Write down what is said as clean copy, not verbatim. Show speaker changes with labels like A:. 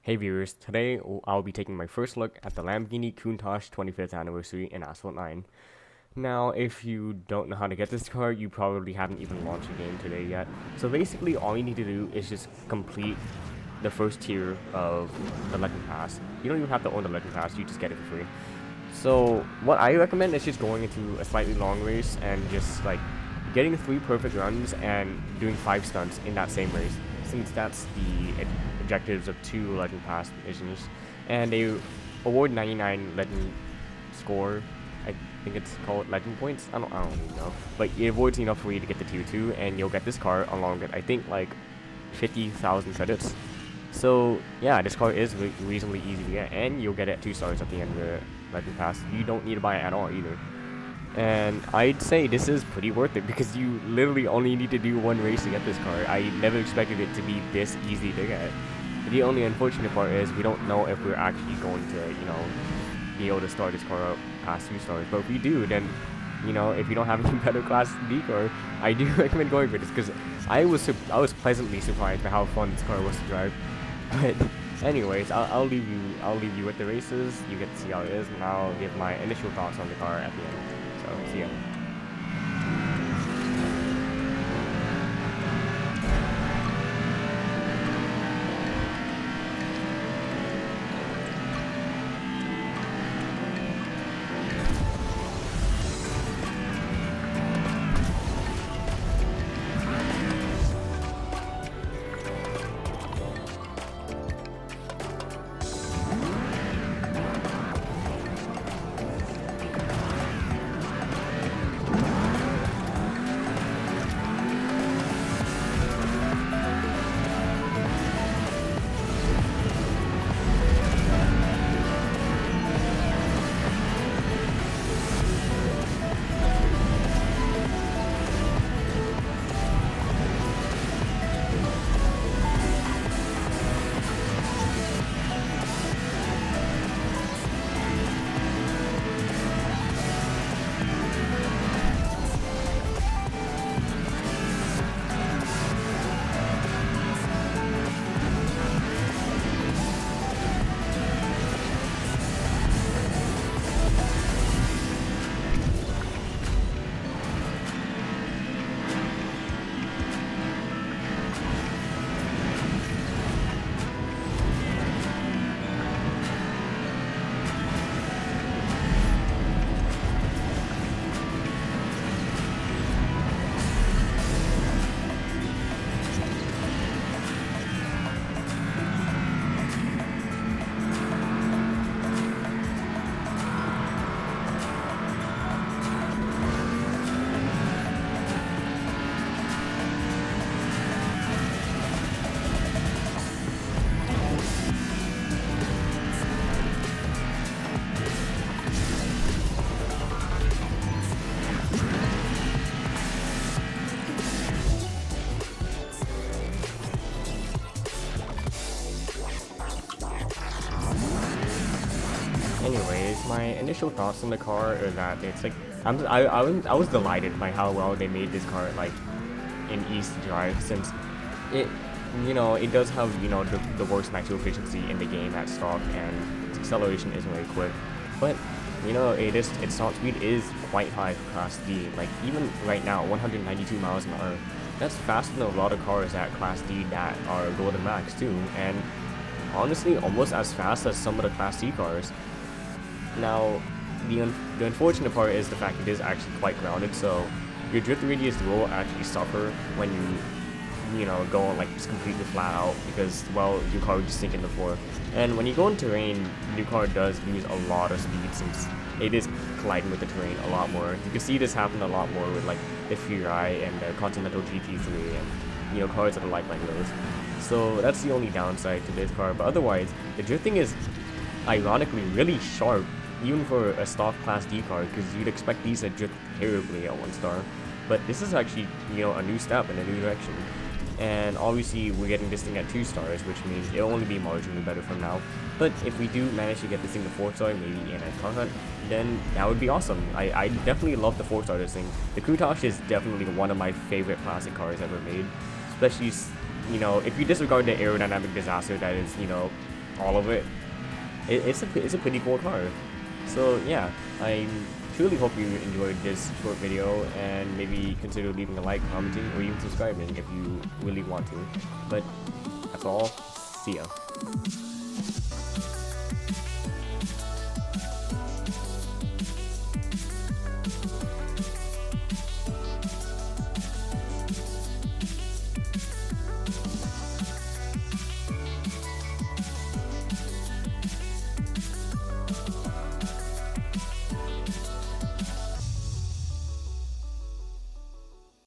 A: Hey viewers, today I'll be taking my first look at the Lamborghini Countach 25th anniversary in Asphalt 9. Now, if you don't know how to get this car, you probably haven't even launched the game today yet. So basically, all you need to do is just complete the first tier of the Legend Pass. You don't even have to own the Legend Pass, you just get it for free. So what I recommend is just going into a slightly long race and just like getting 3 perfect runs and doing 5 stunts in that same race, since that's the objectives of 2 Legend Pass missions, and they award 99 Legend score. I think it's called Legend points. I don't even know, but it awards enough for you to get the tier 2, and you'll get this car along with I think like 50,000 credits. So yeah, this car is reasonably easy to get, and you'll get it at 2 stars at the end of the Legend Pass. You don't need to buy it at all either. And I'd say this is pretty worth it because you literally only need to do 1 race to get this car. I never expected it to be this easy to get. The only unfortunate part is we don't know if we're actually going to, be able to start this car up past 2 stars. But if we do, then, if you don't have any better Class D car, I do recommend going for this because I was pleasantly surprised by how fun this car was to drive. But anyways, I'll leave you with the races. You get to see how it is, and I'll give my initial thoughts on the car at the end. So see ya. Anyways, my initial thoughts on the car are that it's like I was delighted by how well they made this car like in easy to drive, since it it does have the worst maximum efficiency in the game at stock, and its acceleration isn't very quick, but its top speed is quite high for Class D. Like even right now, 192 miles an hour. That's faster than a lot of cars at Class D that are Golden Max too, and honestly almost as fast as some of the Class C cars. Now, the unfortunate part is the fact it is actually quite grounded, so your drift radius will actually suffer when you go on like just completely flat out, because well, your car will just sink in the floor. And when you go in terrain, your car does lose a lot of speed since it is colliding with the terrain a lot more. You can see this happen a lot more with like the Furai and the Continental GT3 and cars that are like those. So that's the only downside to this car, but otherwise the drifting is ironically really sharp, even for a stock Class D car, because you'd expect these to drift terribly at 1 star. But this is actually, a new step in a new direction. And obviously we're getting this thing at 2 stars, which means it'll only be marginally better from now. But if we do manage to get this thing to 4 star, maybe in a car hunt, then that would be awesome. I definitely love the 4 star this thing. The Countach is definitely one of my favorite classic cars ever made. Especially, if you disregard the aerodynamic disaster that is, all of it. It's a pretty cool car. So yeah, I truly hope you enjoyed this short video, and maybe consider leaving a like, commenting, or even subscribing if you really want to. But that's all. See ya.